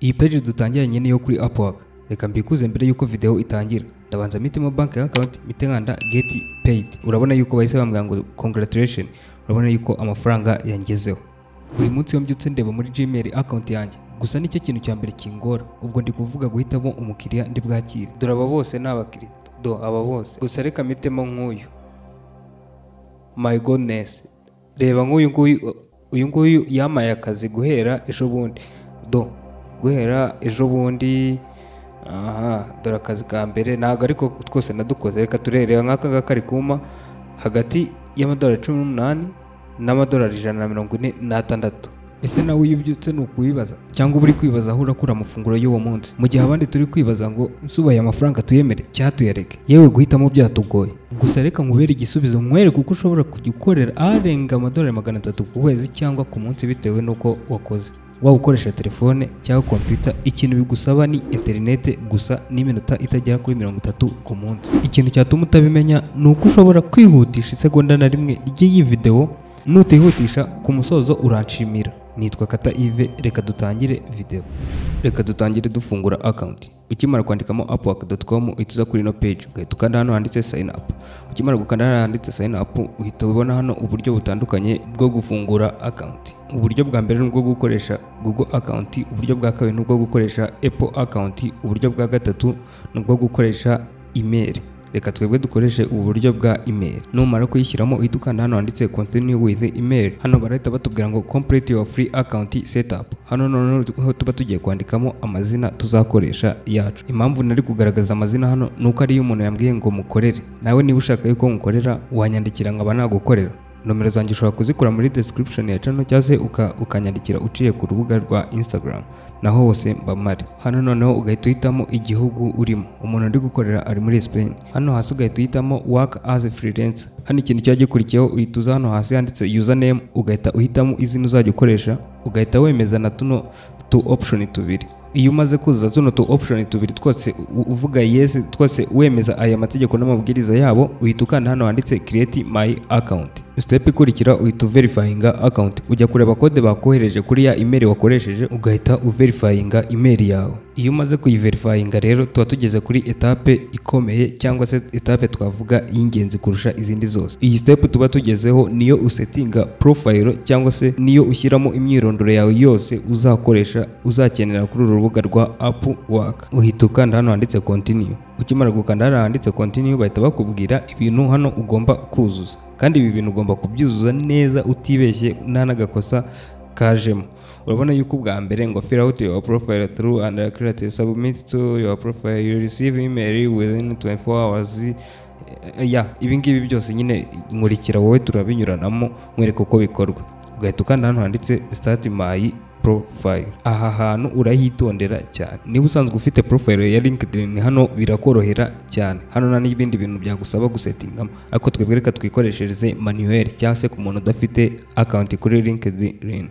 Iyi page dutangiranye niyo kuri Upwork. Reka mbikuze mbere yuko video itangira. Ndabanza mitemo bank account mitenkanda get paid. Urabona yuko bahise bambwira ngo congratulations. Urabona yuko amafaranga yangezeho. Buri munsi iyo mbyutse ndeba muri Gmail account yanjye. Gusa nicyo kintu cya mbere kingora. Ubwo ndi kuvuga guhitamo umukiriya ndi bwakire. Dore aba bose n'abakiriya. Aba bose. Gusa reka mitemo nk'uyu. My goodness. Reba uyu nguyu yamaye akazi guhera ejo bundi. Guhera ejo bundi dore akazi ka mbere ntago ariko twose nadukoze. Reka turereba nk'aka ngaka ari kuma hagati y'amadolari 18 n'amadolari 146. Ese nawe iyo ubyutse nukubibaza cyangwa uri kwibaza aho urakura amafunguro y'uwo munsi, mu gihe abandi turi kwibaza ngo nsubaye amafaranga tuyemere cyatuyareke, yewe guhitamo byatugoye. Gusa reka nkubere igisubizo nkwereke uko ushobora kujya ukorera arenga amadolari 300 ku kwezi cyangwa ku munsi bitewe nuko wakoze. Waba ukoresha telefone cyangwa computer, ikintu bigusaba ni internet gusa n'iminota itagera kuri 30 ku munsi. Ikintu cyatuma utabimenya nuko ushobora kwihutisha isegonda na rimwe ry'iyi video, nutihutisha ku musozo uranshimira. Nitwa Kata Yves, reka dutangire video. Reka dutangire dufungura account. Ukimara kwandikamo upwork.com uhita kuri no page, ugahita ukanda hano handitse sign up. Ukimara gukanda hano handitse sign up uhita ubona hano uburyo butandukanye bwo gufungura account. Uburyo bwa mbere nubwo gukoresha Google account, uburyo bwa kabiri nubwo gukoresha Apple account, uburyo bwa gatatu nubwo gukoresha email. Reka twebwe dukoreshe uburyo bwa email. Numara kuyishyiramo uhita ukanda hano handitse continue with email. Hano barahita batubwira ngo complete your free account setup. Hano noneho tuba tugiye kwandikamo amazina tuzakoresha yacu. Impamvu nari kugaragaza amazina hano nuko ari umuntu yambwiye ngo mukorere. Nawe niba ushaka yuko mukorera wanyandikira nkaba nagukorera. Nomero zanjye ushobora kuzikura muri description ya channel cyangwa se ukanyandikira uciye ku rubuga rwa Instagram. Naho hose mbamari. Hano noneho ugahita uhitamo igihugu urimo. Umuntu ndi gukorera ari muri Spain. Hano hasi ugahita uhitamo work as a freelancer. Hano ikintu cyo gikurikiyeho uhita uza hano hasi handitse username, ugahita uhitamo izina uzajya ukoresha, ugahita wemeza na tuno tu option tubiri. Iyo umaze kuzuza tuno tu option tubiri twose uvuga yes twose wemeza aya mategeko n'amabwiriza yabo, uhita ukanda hano handitse create my account. Step ikurikira uhita verifyinga account. Ujya kureba code bakohereje kuri ya email wakoresheje, ugahita uverifyinga email yawe. Iyo umaze kuyiverifyinga rero tuba tugeze kuri etape ikomeye cyangwa se etape twavuga y'ingenzi kurusha izindi zose. Iyi step tuba tugezeho niyo usettinga profile cyangwa se niyo ushyiramo imyirondoro yawe yose uzakoresha uzakenera kuri uru rubuga rwa Upwork. Uhita ukanda hano handitse continue. Ukimara gukanda hano handitse continue bahita bakubwira ibintu hano ugomba kuzuza, kandi ibi bintu ugomba kubyuzuza neza utibeshye nta nagakosa kajemo. Urabona yuko ubwa mbere ngo fill out your profile through and create submit to your profile, you receive email within 24 hours. Ibi ngibi byose nyine nkurikira wowe turabinyuranamo mwereka uko bikorwa. Ugahita ukanda hano handitse start my profile. Aha hantu urahitondera cyane. Niba usanzwe ufite profile ya LinkedIn hano birakorohera cyane. Hano nta n'ibindi bintu byagusaba gusettingamo, ariko twebwe reka twikoreshereze manuel cyangwa se ku muntu udafite account kuri LinkedIn.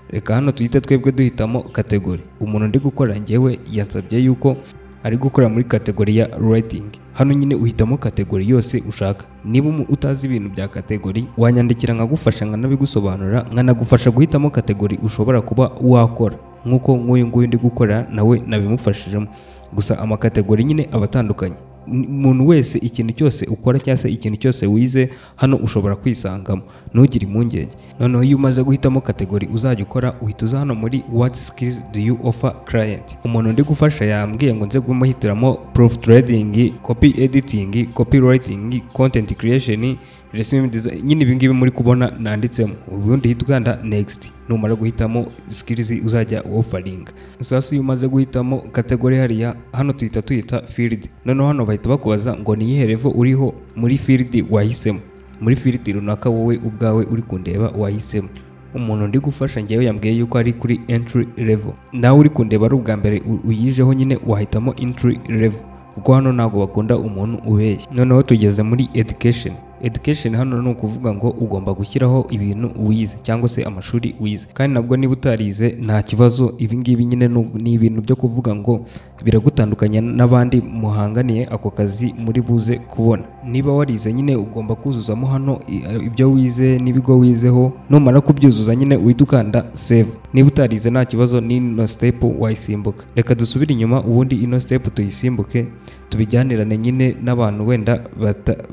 Reka hano tuhita twebwe duhitamo category. Umuntu ndi gukora njyewe yansabye yuko ari gukora muri category ya writing. Hano nyine uhitamo category yose ushaka. Niba utazi ibintu bya category wanyandikira nkagufasha nkanabigusobanura, nkanagufasha guhitamo category ushobora kuba wakora nkuko nk'uyu nguyu ndi gukora nawe nabimufashijemo. Gusa ama category nyine abatandukanye. Umuntu wese ikintu cyose ukora cyangwa se ikintu cyose wize hano ushobora kwisangamo, ntugire impungenge. Noneho iyo umaze guhitamo category uzajya ukora uhita uza hano muri what skills do you offer client. Umuntu ndi gufasha yambwiye ngo nze kumuhitiramo proof trading, copy editing, copywriting, content creation, resume design. Nyine ibi ngibi muri kubona nanditsemo. Ubundi hita ukanda next. Numara guhitamo skills uzajya offering. Sasa iyo umaze guhitamo category hariya hano tuhita field. Noneho hano bahita bakubaza ngo ni iyihe level uriho muri field wahisemo. Muri field runaka wowe ubwawe uri kundeba wahisemo. Umuntu ndi gufasha ngewe yambwiye yuko ari kuri entry level. Nawe uri kundeba ari ubwa mbere uyijeho nyine wahitamo entry level, kuko hano ntago bakunda umuntu ubeshya. Noneho tugeze muri education. Education hano ni ukuvuga ngo ugomba gushyiraho ibintu wize cyangwa se amashuri wize, kandi nabwo niba utarize nta kibazo. Ibi ngibi nyine ni ibintu byo kuvuga ngo biragutandukanya n'abandi muhanganiye ako kazi muri buze kubona. Niba warize nyine ugomba kuzuzamo hano ibyo wize n'ibigo wizeho, numara kubyuzuza nyine uhita ukanda save. Niba utarize nta kibazo, n'ino step wayisimbuka. Reka dusubire inyuma ubundi ino step tuyisimbuke, tubijyanirane nyine n'abantu wenda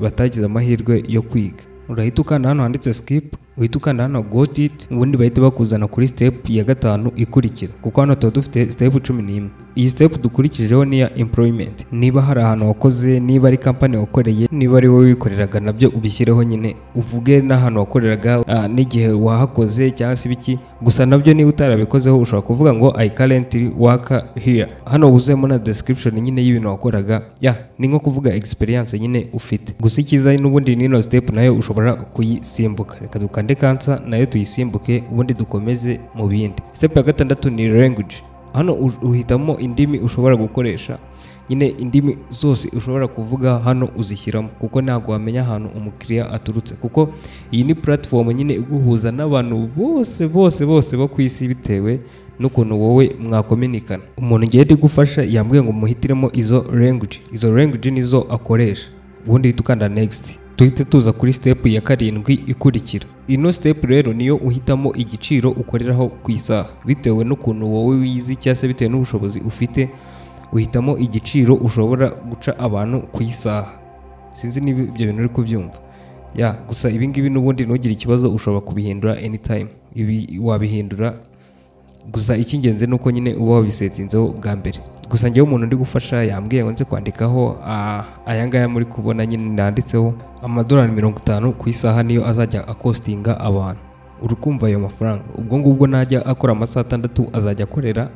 batagize amahirwe yo kwiga. Urahita ukanda hano handitse skip, uhita ukanda hano got it, ubundi bahita bakuzana kuri step ya 5 ikurikira, kuko hano tuba dufite step 11. Iyi step dukurikijeho ni ya employment. Niba hari ahantu wakoze, niba ari company wakoreye, niba ari wowe wikoreraga, nabyo ubishyireho nyine, uvuge n'ahantu wakoreraga n'igihe wahakoze cyangwa se biki. Gusa nabyo niba utarabikozeho ushobora kuvuga ngo I currently work here. Hano uzemo na description nyine y'ibintu wakoraga, ni nko kuvuga experience nyine ufite. Gusa ikiza n'ubundi nino step nayo ushobora kuyisimbuka. Reka dukande cancel nayo tuyisimbuke, ubundi dukomeze mu bindi. Step ya 6 ni language. Hano uhitamo indimi ushobora gukoresha, nyine indimi zose ushobora kuvuga hano uzishyiramo, kuko ntabwo wamenya ahantu umukiriya aturutse, kuko iyi ni platform nyine iguhuza n'abantu bose bo ku isi bitewe n'ukuntu wowe mwakominikana. Umuntu ngiye gufasha yambwiye ngo muhitiremo izo language nizo akoresha, ubundi uhita ukanda next. Tuhite tuza kuri step ya 7 ikurikira. Ino step rero niyo uhitamo igiciro ukoreraho ku isaha, bitewe n'ukuntu wowe wizi cyangwa se bitewe n'ubushobozi ufite, uhitamo igiciro ushobora guca abantu ku isaha. Sinzi niba ibyo bintu uri kubyumva. Gusa ibi ngibi n'ubundi ntugire ikibazo, ushobora kubihindura anytime. Ibi wabihindura, gusa icy'ingenzi nuko nyine uba wabisetinzeho bwa mbere. Gusa ngewe umuntu ndi gufasha yambwiye ngo nze kwandikaho aya ngaya muri kubona nyine nanditseho $50 ku isaha niyo azajya akostinga abantu. Urukumva ayo mafaranga, ubwo ngubwo najya akora amasaha 6 azajya akorera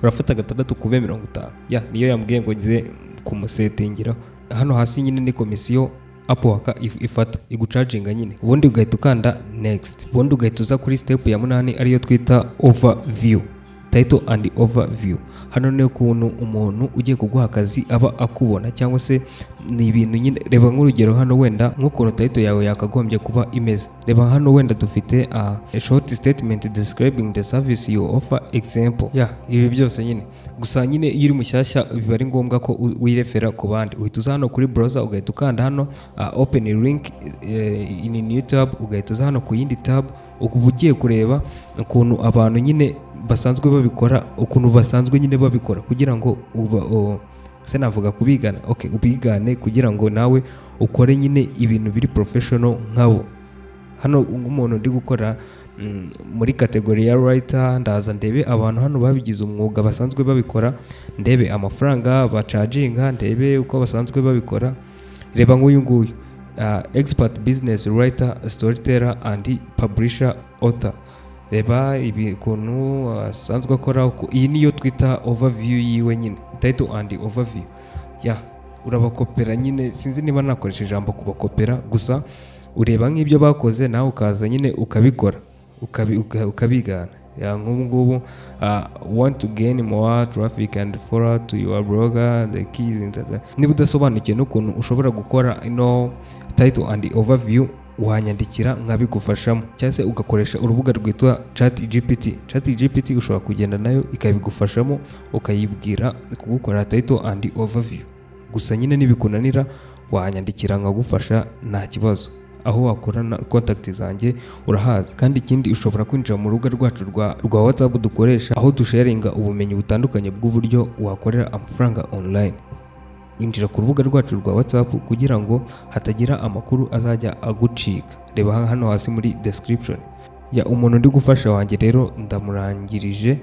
urafata 6 kube 50. Niyo yambwiye ngo ngize kumusetingiraho. Hano hasi nyine ni komisiyo Upwork ifata igucharginga nyine, ubundi ugahita ukanda next. Ubundi ugahita uza kuri step ya 8 ariyo twita overview, title and overview. Hano ni ukuntu umuntu ugiye kuguha akazi aba akubona, cyangwa se ni ibintu nyine. Reba nk'urugero hano wenda nk'ukuntu title yawe yakagombye kuba imeze. Reba hano wenda dufite a short statement describing the service you offer example. Ibi byose nyine. Gusa nyine iyo uri mushyashya biba ari ngombwa ko wirefera ku bandi. Uhita uza hano kuri browser, ugahita ukanda hano open link in new tab, ugahita uza hano ku yindi tab, ubu ugiye kureba ukuntu abantu nyine basanzwe babikora, ukuntu basanzwe nyine babikora, kugira ngo se navuga kubigana. Ubigane kugira ngo nawe ukore nyine ibintu biri professional nkabo. Hano umuntu ndi gukora muri kategori ya writer, ndaza ndebe abantu hano babigize umwuga basanzwe babikora, ndebe amafaranga bacharginga, ndebe uko basanzwe babikora. Reba nk'uyu nguyu expert business writer, storyteller and publisher author. Reba ibikuntu asanzwe akora. Iyi niyo twita overview yiwe nyine, title and overview. Urabakopera nyine, sinzi niba nakoresha ijambo kubakopera, gusa ureba nk'ibyo bakoze nawe ukaza nyine ukabikora, ukabigana. Nk'ubu ngubu want to gain more traffic and follow to your blogger, the keys in that. Niba udasobanukiwe n'ukuntu ushobora gukora ino title and overview, wanyandikira nkabigufashamo, cyangwa se ugakoresha urubuga rwitwa ChatGPT ushobora kugenda nayo ikabigufashamo, ukayibwira kugukora title and overview. Gusa nyine nibikunanira wanyandikira nkagufasha nta kibazo. Aho wakorana contact zanjye urahazi. Kandi ikindi ushobora kwinjira mu rubuga rwacu rwa WhatsApp dukoresha, aho dusharinga ubumenyi butandukanye bw'uburyo wakorera amafaranga online. Injira ku rubuga rwacu rwa WhatsApp kugira ngo hatagira amakuru azajya agucika. Reba hano hasi muri description. Umuntu ndi gufasha wanjye rero ndamurangirije.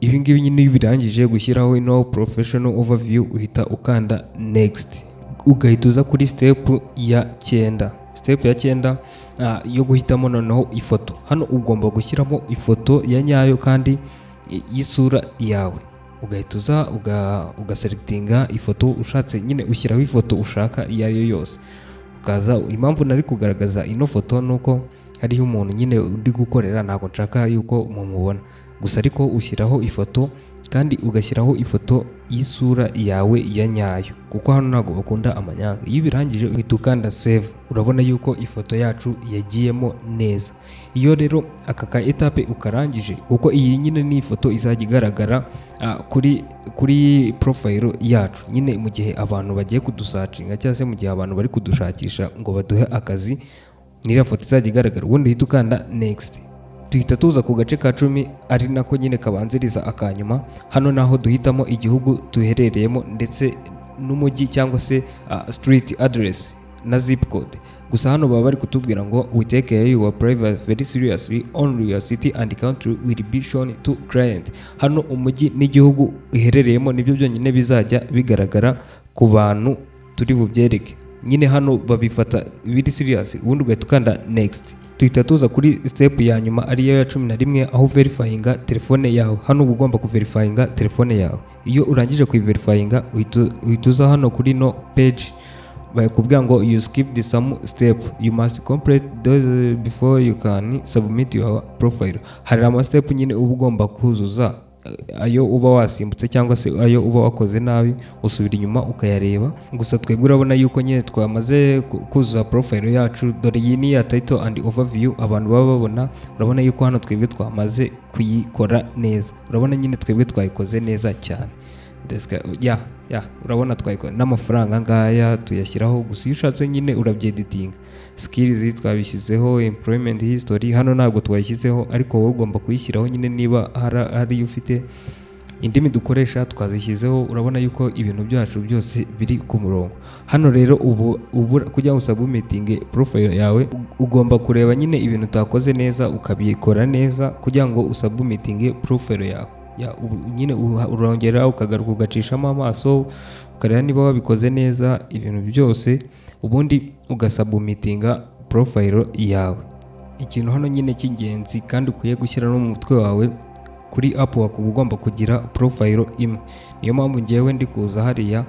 Ibi ngibi nyine iyo birangije gushyiraho ino professional overview, uhita ukanda next, ugahita uza kuri step ya 9. Step ya 9 yo guhitamo noneho ifoto. Hano ugomba gushyiramo ifoto ya nyayo kandi y'isura yawe. Ugahita uza ugaselectinga ifoto ushatse, nyine ushyiraho ifoto ushaka iyo ari yo yose. Ukaza, impamvu nari kugaragaza ino foto nuko hariho umuntu nyine undi gukorera, ntabwo nshaka yuko mumubona. Gusa ariko ushyiraho ifoto kandi ugashyiraho ifoto y'isura yawe ya nyayo, kuko hano ntabwo bakunda amanyanga. Iyo birangije uhita ukanda save, urabona yuko ifoto yacu yagiyemo neza. Iyo rero aka ka etape ukarangije, kuko iyi nyine ni ifoto izajya igaragara kuri profile yacu nyine mu gihe abantu bagiye kudusacinga cyangwa se mu gihe abantu bari kudushakisha ngo baduhe akazi, n'iriya foto izajya igaragara. Ubundi uhita ukanda next, duhita tuza ku gace ka 10 ari nako nyine kabanziriza akanyuma. Hano naho duhitamo igihugu duherereyemo ndetse n'umujyi cyangwa se street address na zip code. Gusa hano baba bari kutubwira ngo we take care your privacy very seriously, only your city and country will be shown to client. Hano umujyi n'igihugu iherereyemo nibyo byonyine bizajya bigaragara ku bantu turi bubyereke. Nyine hano babifata very serious. Ubundi ugahita ukanda next, tuhita tuza kuri step ya nyuma ariyo ya 11 aho verifyinga telefone yawe. Hano uba ugomba kuverifyinga telefone yawe. Iyo urangije kuyiverifyinga uhita uza hano kuri no page bakubwira ngo you skipped some step, you must complete those before you can submit your profile. Hari ama step nyine uba ugomba kuzuza, ayo uba wasimbutse cyangwa se ayo uba wakoze nabi usubira inyuma ukayareba. Gusa twebwe urabona yuko nyine twamaze kuzuza profile yacu, dore iyi ni ya title and overview abantu baba babona. Urabona yuko hano twebwe twamaze kuyikora neza, urabona nyine twebwe twayikoze neza cyane. Urabona twayikora n'amafaranga ngaya tuyashyiraho. Gusa iyo ushatse nyine urabyeditinga. Skills twabishyizeho, employment history hano ntabwo twayishyizeho, ariko wowe ugomba kuyishyiraho nyine niba hari ufite. Indimi dukoresha twazishyizeho. Urabona yuko ibintu byacu byose biri ku murongo. Hano rero ubu kujya usubmitinge profile yawe ugomba kureba nyine ibintu utakoze neza ukabikora neza kugira ngo usubmitinge profile yawe. Nyine urongera ukagaruka ugacishamo amaso ukareba niba wabikoze neza ibintu byose, ubundi ugasubmitinga profile yawe. Ikintu hano nyine cy'ingenzi kandi ukwiye gushyira no mu mutwe wawe, kuri Upwork uba ugomba kugira profile imwe. Niyo mpamvu ngewe ndi kuza hariya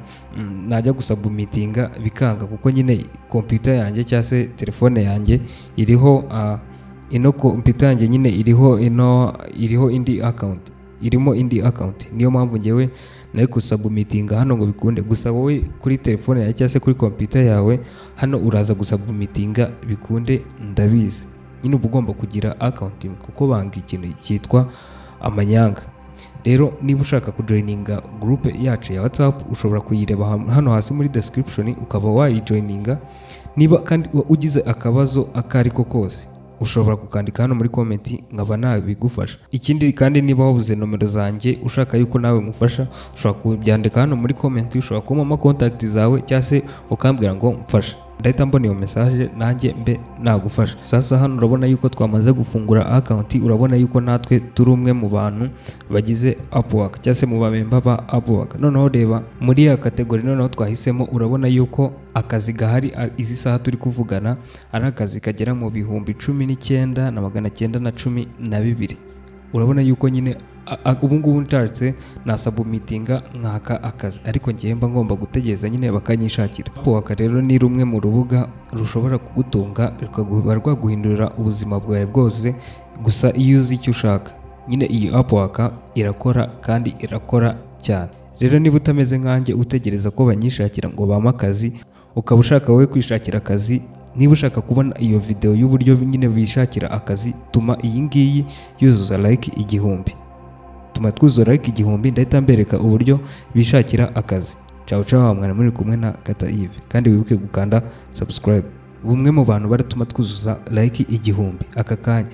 najya gusubmitinga bikanga, kuko nyine computer yanjye cyangwa se telefone yanjye iriho ino computer yanjye nyine iriho indi account, irimo indi account. Niyo mpamvu ngewe nari gusubmitinga hano ngo bikunde. Gusa wowe kuri telefone yawe cyangwa se kuri computer yawe hano uraza gusubmitinga bikunde, ndabizi. Nyine uba ugomba kugira account kuko banga ikintu cyitwa amanyanga. Rero niba ushaka kujoininga group yacu ya WhatsApp ushobora kuyireba hano hasi muri description ukaba wayijoininga. Niba kandi ugize akabazo akariko kose ushobora kukandika hano muri comment nkaba nabigufasha. Ikindi kandi niba wabuze nomero zanjye ushaka yuko nawe ngufasha ushobora kubyandika hano muri comment, ushobora kumpa contact zawe cyangwa se ukambwira ngo mfasha, ndahita mbona iyo message nanjye mbe nagufasha. Sasa hano urabona yuko twamaze gufungura account, urabona yuko natwe turi umwe mu bantu bagize Upwork cyangwa se mu bamemba ba Upwork. Noneho reba muri ya category noneho twahisemo, urabona yuko akazi gahari izi saha turi kuvugana ari akazi kagera mu bihumbi 19,912. Urabona yuko nyine ubu ngubu nshatse na submitinga nkaka akazi, ariko ngiye mba ngomba gutegereza nyine bakanyishakira. Upwork rero ni rumwe mu rubuga rushobora kugutunga rwaguhindurira ubuzima bwawe bwose, gusa iyo uzi icyo ushaka. Nyine iyi Upwork irakora kandi irakora cyane. Rero niba utameze nkanjye utegereza ko banyishakira ngo bampe akazi, ukaba ushaka wowe kwishakira akazi, niba ushaka kubona iyo video y'uburyo nyine bishakira akazi, tuma iyi ngiyi yuzuza like 1000. Tuma twuzuza like 1000 ndahita mbereka uburyo bishakira akazi. Ciao mwana muri kumwe na Kata Yves, kandi wibuke gukanda subscribe. Bumwe mu bantu baratuma twuzuza like 1000 aka kanya.